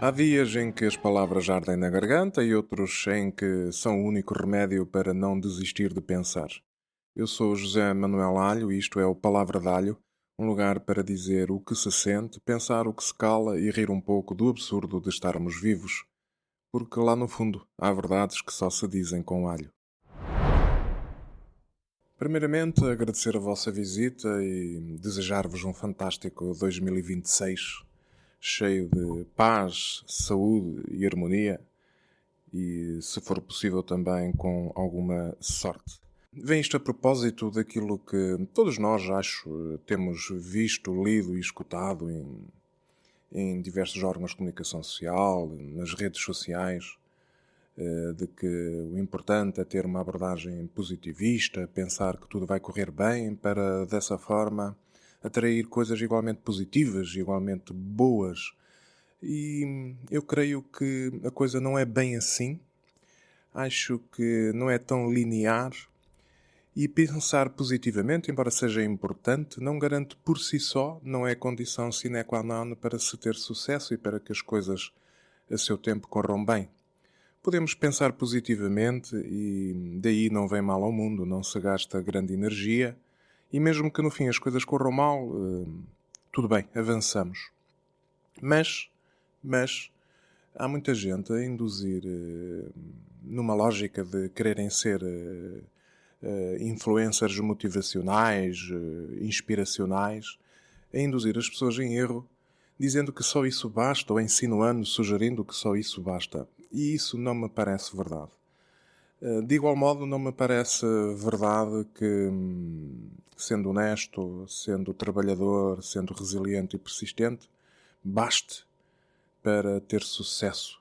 Há dias em que as palavras ardem na garganta e outros em que são o único remédio para não desistir de pensar. Eu sou José Manuel Alho e isto é o Palavra de Alho, um lugar para dizer o que se sente, pensar o que se cala e rir um pouco do absurdo de estarmos vivos. Porque lá no fundo há verdades que só se dizem com alho. Primeiramente, agradecer a vossa visita e desejar-vos um fantástico 2026, cheio de paz, saúde e harmonia, e, se for possível, também com alguma sorte. Vem isto a propósito daquilo que todos nós, acho, temos visto, lido e escutado em diversos órgãos de comunicação social, nas redes sociais, de que o importante é ter uma abordagem positivista, pensar que tudo vai correr bem, para dessa forma atrair coisas igualmente positivas, igualmente boas. E eu creio que a coisa não é bem assim. Acho que não é tão linear. E pensar positivamente, embora seja importante, não garante por si só, não é condição sine qua non para se ter sucesso e para que as coisas a seu tempo corram bem. Podemos pensar positivamente e daí não vem mal ao mundo, não se gasta grande energia e mesmo que no fim as coisas corram mal, tudo bem, avançamos. Mas há muita gente a induzir numa lógica de quererem ser influencers motivacionais, inspiracionais, a induzir as pessoas em erro, dizendo que só isso basta, ou insinuando, sugerindo que só isso basta. E isso não me parece verdade. De igual modo, não me parece verdade que, sendo honesto, sendo trabalhador, sendo resiliente e persistente, baste para ter sucesso.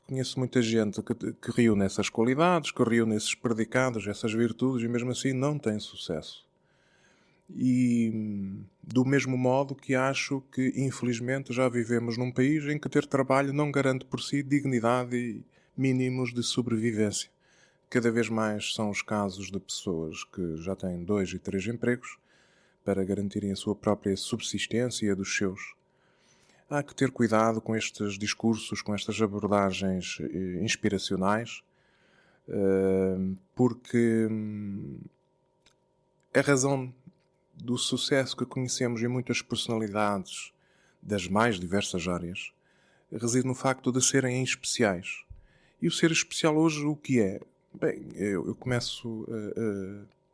Conheço muita gente que reúne essas qualidades, que reúne esses predicados, essas virtudes e mesmo assim não tem sucesso. E do mesmo modo que acho que, infelizmente, já vivemos num país em que ter trabalho não garante por si dignidade e mínimos de sobrevivência. Cada vez mais são os casos de pessoas que já têm 2 e 3 empregos para garantirem a sua própria subsistência e a dos seus. Há que ter cuidado com estes discursos, com estas abordagens inspiracionais, porque a razão do sucesso que conhecemos em muitas personalidades das mais diversas áreas reside no facto de serem especiais. E o ser especial hoje o que é? Bem, eu começo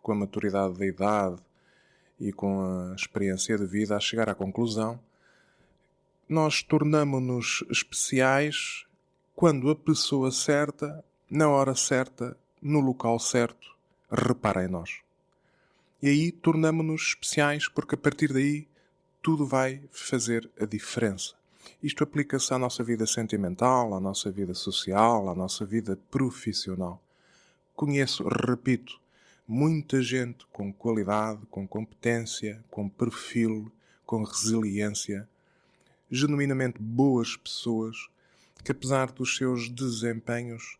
com a maturidade da idade e com a experiência de vida a chegar à conclusão: nós tornamo-nos especiais quando a pessoa certa, na hora certa, no local certo, repara em nós. E aí tornamo-nos especiais porque a partir daí tudo vai fazer a diferença. Isto aplica-se à nossa vida sentimental, à nossa vida social, à nossa vida profissional. Conheço, repito, muita gente com qualidade, com competência, com perfil, com resiliência, genuinamente boas pessoas que, apesar dos seus desempenhos,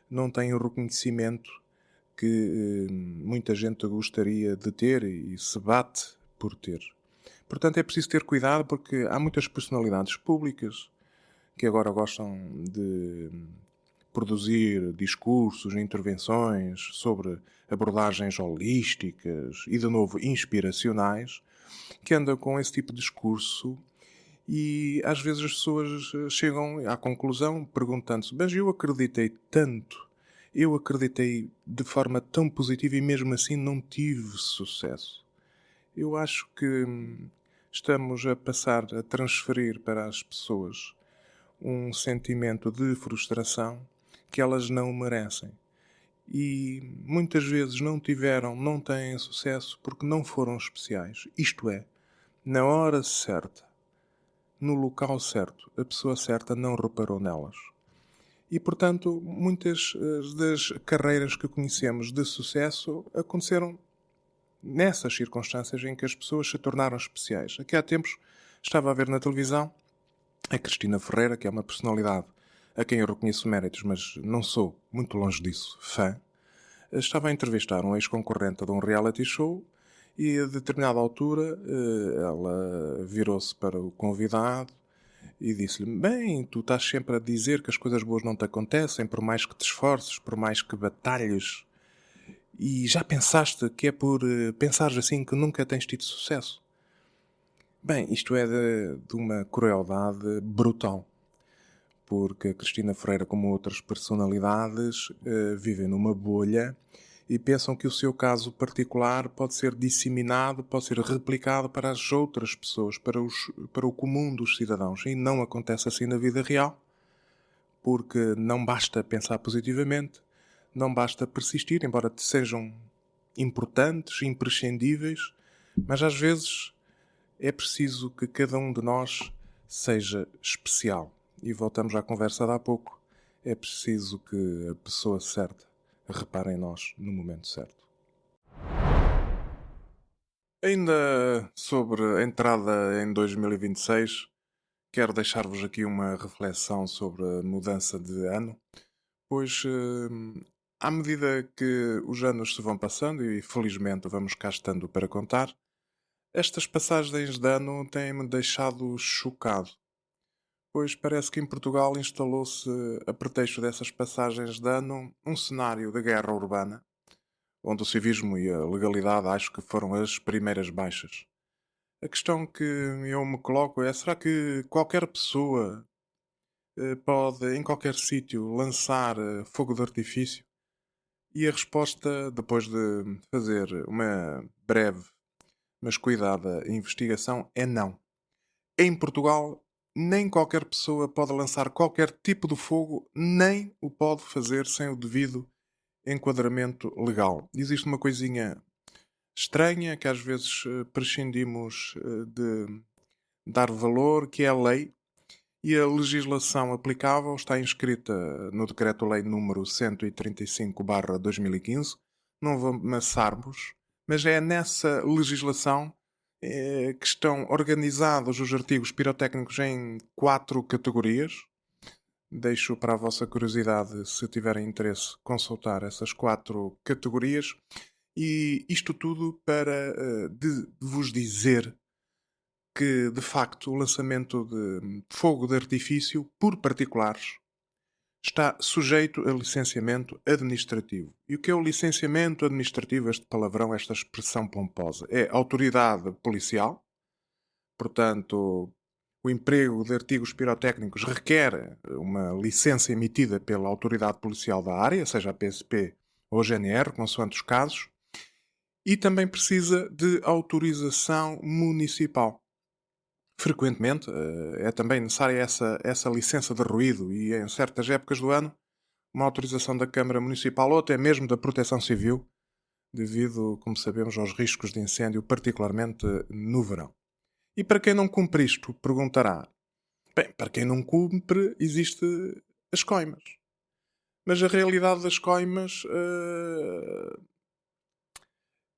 não têm o reconhecimento que muita gente gostaria de ter e se bate por ter. Portanto, é preciso ter cuidado porque há muitas personalidades públicas que agora gostam de produzir discursos, intervenções sobre abordagens holísticas e, de novo, inspiracionais, que andam com esse tipo de discurso e às vezes as pessoas chegam à conclusão perguntando-se: mas eu acreditei tanto, eu acreditei de forma tão positiva e mesmo assim não tive sucesso. Eu acho que estamos a passar a transferir para as pessoas um sentimento de frustração que elas não merecem. E muitas vezes não tiveram, não têm sucesso porque não foram especiais. Isto é, na hora certa, no local certo, a pessoa certa não reparou nelas. E, portanto, muitas das carreiras que conhecemos de sucesso aconteceram nessas circunstâncias em que as pessoas se tornaram especiais. Aqui há tempos estava a ver na televisão a Cristina Ferreira, que é uma personalidade a quem eu reconheço méritos, mas não sou, muito longe disso, fã. Estava a entrevistar um ex-concorrente de um reality show e a determinada altura ela virou-se para o convidado e disse-lhe: Bem, tu estás sempre a dizer que as coisas boas não te acontecem, por mais que te esforces, por mais que batalhes. E já pensaste que é por pensares assim que nunca tens tido sucesso? Bem, isto é de uma crueldade brutal, porque a Cristina Ferreira, como outras personalidades, vivem numa bolha e pensam que o seu caso particular pode ser disseminado, pode ser replicado para as outras pessoas, para o comum dos cidadãos. E não acontece assim na vida real, porque não basta pensar positivamente, não basta persistir, embora sejam importantes, imprescindíveis, mas às vezes é preciso que cada um de nós seja especial. E voltamos à conversa de há pouco. É preciso que a pessoa certa repare em nós no momento certo. Ainda sobre a entrada em 2026, quero deixar-vos aqui uma reflexão sobre a mudança de ano, pois à medida que os anos se vão passando, e felizmente vamos cá estando para contar, estas passagens de ano têm-me deixado chocado, pois parece que em Portugal instalou-se, a pretexto dessas passagens de ano, um cenário de guerra urbana, onde o civismo e a legalidade acho que foram as primeiras baixas. A questão que eu me coloco é: será que qualquer pessoa pode, em qualquer sítio, lançar fogo de artifício? E a resposta, depois de fazer uma breve mas cuidada investigação, é não. Em Portugal, nem qualquer pessoa pode lançar qualquer tipo de fogo, nem o pode fazer sem o devido enquadramento legal. Existe uma coisinha estranha que às vezes prescindimos de dar valor, que é a lei, e a legislação aplicável está inscrita no Decreto-Lei número 135/2015. Não vamos amassarmos, mas é nessa legislação que estão organizados os artigos pirotécnicos em 4 categorias. Deixo para a vossa curiosidade, se tiverem interesse, consultar essas 4 categorias. E isto tudo para de vos dizer que, de facto, o lançamento de fogo de artifício por particulares está sujeito a licenciamento administrativo. E o que é o licenciamento administrativo, este palavrão, esta expressão pomposa? É autoridade policial, portanto, o emprego de artigos pirotécnicos requer uma licença emitida pela autoridade policial da área, seja a PSP ou a GNR, consoante os casos, e também precisa de autorização municipal. Frequentemente é também necessária essa licença de ruído e em certas épocas do ano uma autorização da Câmara Municipal ou até mesmo da Proteção Civil, devido, como sabemos, aos riscos de incêndio, particularmente no verão. E para quem não cumpre isto, perguntará: bem, para quem não cumpre, existe as coimas. Mas a realidade das coimas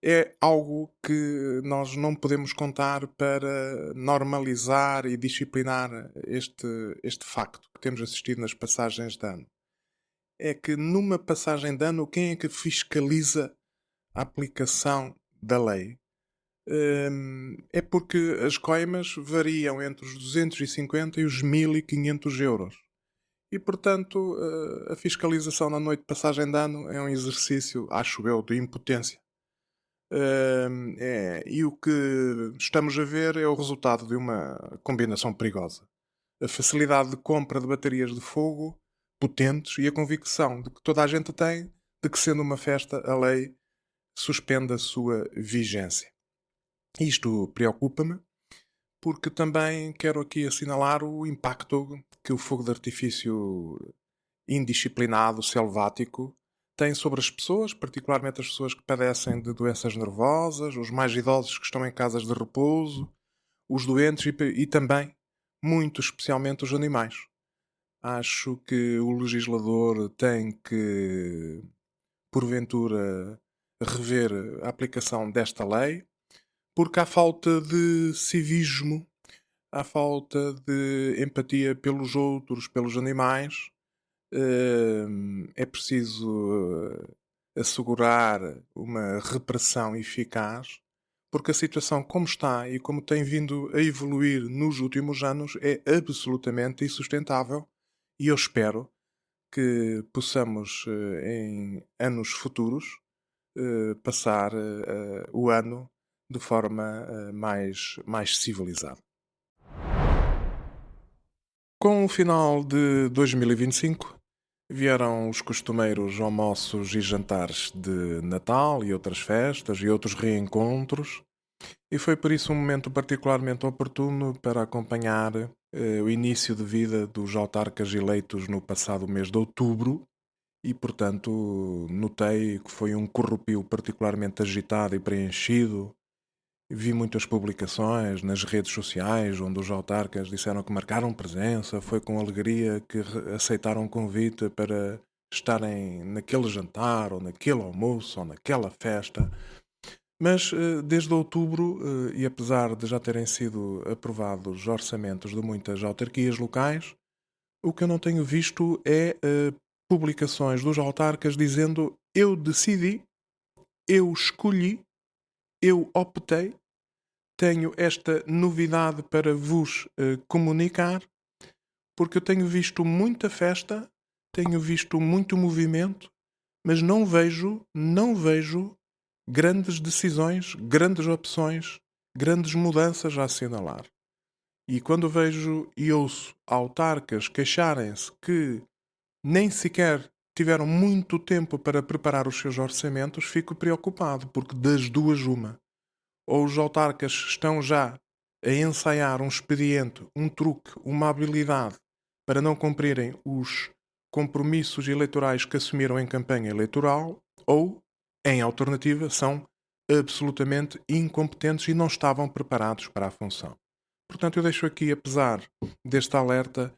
é algo que nós não podemos contar para normalizar e disciplinar este facto que temos assistido nas passagens de ano. É que numa passagem de ano, quem é que fiscaliza a aplicação da lei? É porque as coimas variam entre os 250 e os 1500 euros. E, portanto, a fiscalização na noite de passagem de ano é um exercício, acho eu, de impotência. E o que estamos a ver é o resultado de uma combinação perigosa. A facilidade de compra de baterias de fogo potentes e a convicção de que toda a gente tem de que, sendo uma festa, a lei suspende a sua vigência. Isto preocupa-me porque também quero aqui assinalar o impacto que o fogo de artifício indisciplinado, selvático, tem sobre as pessoas, particularmente as pessoas que padecem de doenças nervosas, os mais idosos que estão em casas de repouso, os doentes e também, muito especialmente, os animais. Acho que o legislador tem que, porventura, rever a aplicação desta lei, porque há falta de civismo, há falta de empatia pelos outros, pelos animais. É preciso assegurar uma repressão eficaz, porque a situação como está e como tem vindo a evoluir nos últimos anos é absolutamente insustentável e eu espero que possamos, em anos futuros, passar o ano de forma mais civilizada. Com o final de 2025, vieram os costumeiros almoços e jantares de Natal e outras festas e outros reencontros, e foi por isso um momento particularmente oportuno para acompanhar o início de vida dos autarcas eleitos no passado mês de outubro. E, portanto, notei que foi um corrupio particularmente agitado e preenchido. Vi muitas publicações nas redes sociais onde os autarcas disseram que marcaram presença, foi com alegria que aceitaram o convite para estarem naquele jantar, ou naquele almoço, ou naquela festa. Mas desde outubro, e apesar de já terem sido aprovados os orçamentos de muitas autarquias locais, o que eu não tenho visto é publicações dos autarcas dizendo eu decidi, eu escolhi, eu optei, tenho esta novidade para vos comunicar, porque eu tenho visto muita festa, tenho visto muito movimento, mas não vejo grandes decisões, grandes opções, grandes mudanças a assinalar. E quando vejo e ouço autarcas queixarem-se que nem sequer tiveram muito tempo para preparar os seus orçamentos, fico preocupado, porque das duas uma. Ou os autarcas estão já a ensaiar um expediente, um truque, uma habilidade para não cumprirem os compromissos eleitorais que assumiram em campanha eleitoral, ou, em alternativa, são absolutamente incompetentes e não estavam preparados para a função. Portanto, eu deixo aqui, apesar deste alerta,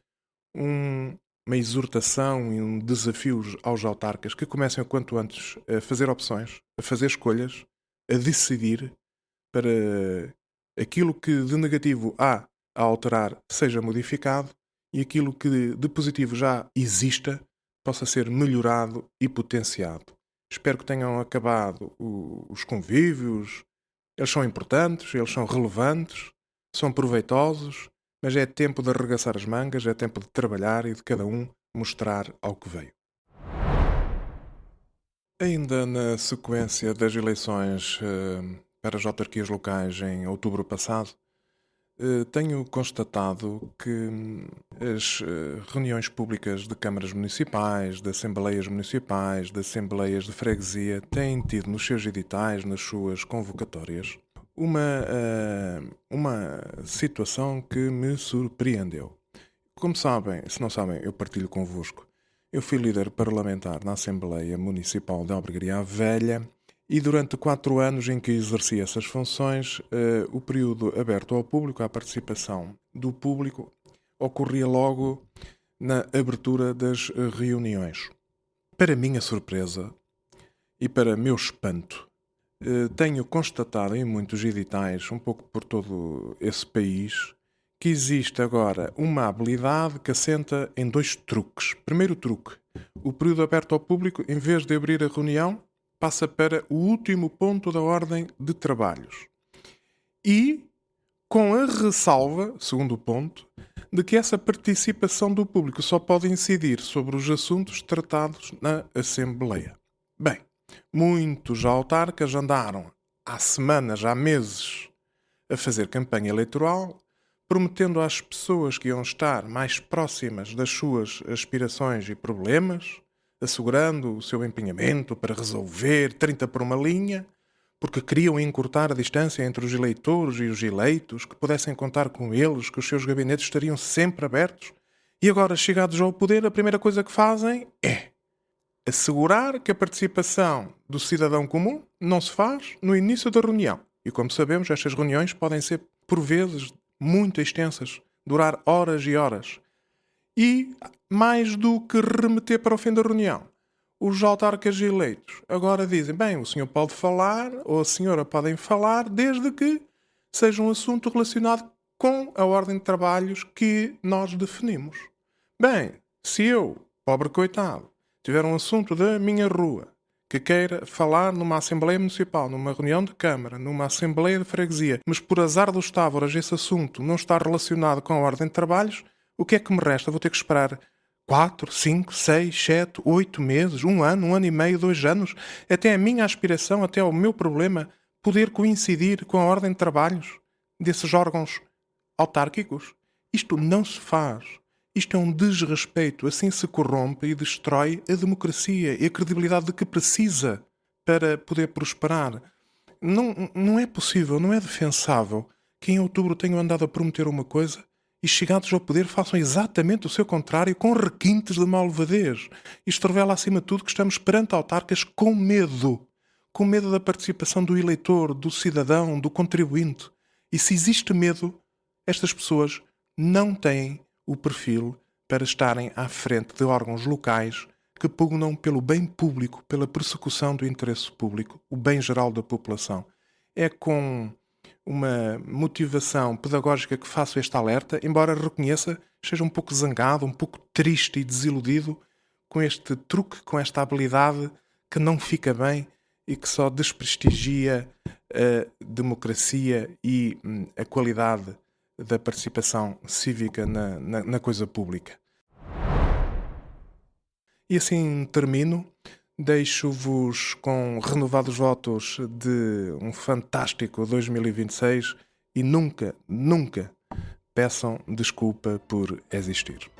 um- uma exortação e um desafio aos autarcas que comecem o quanto antes a fazer opções, a fazer escolhas, a decidir para aquilo que de negativo há a alterar seja modificado e aquilo que de positivo já exista possa ser melhorado e potenciado. Espero que tenham acabado os convívios. Eles são importantes, eles são relevantes, são proveitosos, mas é tempo de arregaçar as mangas, é tempo de trabalhar e de cada um mostrar ao que veio. Ainda na sequência das eleições para as autarquias locais em outubro passado, tenho constatado que as reuniões públicas de câmaras municipais, de assembleias municipais, de assembleias de freguesia têm tido nos seus editais, nas suas convocatórias, uma situação que me surpreendeu. Como sabem, se não sabem, eu partilho convosco. Eu fui líder parlamentar na Assembleia Municipal de Albergaria Velha e durante 4 anos em que exerci essas funções, o período aberto ao público, à participação do público, ocorria logo na abertura das reuniões. Para minha surpresa e para meu espanto, tenho constatado em muitos editais, um pouco por todo esse país, que existe agora uma habilidade que assenta em 2 truques. Primeiro truque, o período aberto ao público, em vez de abrir a reunião, passa para o último ponto da ordem de trabalhos. E com a ressalva, segundo ponto, de que essa participação do público só pode incidir sobre os assuntos tratados na Assembleia. Bem, muitos autarcas andaram há semanas, há meses, a fazer campanha eleitoral, prometendo às pessoas que iam estar mais próximas das suas aspirações e problemas, assegurando o seu empenhamento para resolver 30 por uma linha, porque queriam encurtar a distância entre os eleitores e os eleitos, que pudessem contar com eles, que os seus gabinetes estariam sempre abertos. E agora, chegados ao poder, a primeira coisa que fazem é assegurar que a participação do cidadão comum não se faz no início da reunião. E como sabemos, estas reuniões podem ser, por vezes, muito extensas, durar horas e horas. E, mais do que remeter para o fim da reunião, os autarcas eleitos agora dizem, bem, o senhor pode falar, ou a senhora podem falar, desde que seja um assunto relacionado com a ordem de trabalhos que nós definimos. Bem, se eu, pobre coitado, tiver um assunto da minha rua que queira falar numa Assembleia Municipal, numa reunião de Câmara, numa Assembleia de Freguesia, mas por azar dos távoras esse assunto não está relacionado com a ordem de trabalhos, o que é que me resta? Vou ter que esperar 4, 5, 6, 7, 8 meses, um ano e meio, 2 anos, até a minha aspiração, até o meu problema, poder coincidir com a ordem de trabalhos desses órgãos autárquicos. Isto não se faz. Isto é um desrespeito. Assim se corrompe e destrói a democracia e a credibilidade de que precisa para poder prosperar. Não é possível, não é defensável que em outubro tenham andado a prometer uma coisa e chegados ao poder façam exatamente o seu contrário com requintes de malvadez. Isto revela acima de tudo que estamos perante autarcas com medo da participação do eleitor, do cidadão, do contribuinte. E se existe medo, estas pessoas não têm o perfil para estarem à frente de órgãos locais que pugnam pelo bem público, pela persecução do interesse público, o bem geral da população. É com uma motivação pedagógica que faço este alerta, embora reconheça, esteja um pouco zangado, um pouco triste e desiludido com este truque, com esta habilidade que não fica bem e que só desprestigia a democracia e a qualidade da participação cívica na coisa pública. E assim termino. Deixo-vos com renovados votos de um fantástico 2026 e nunca peçam desculpa por existir.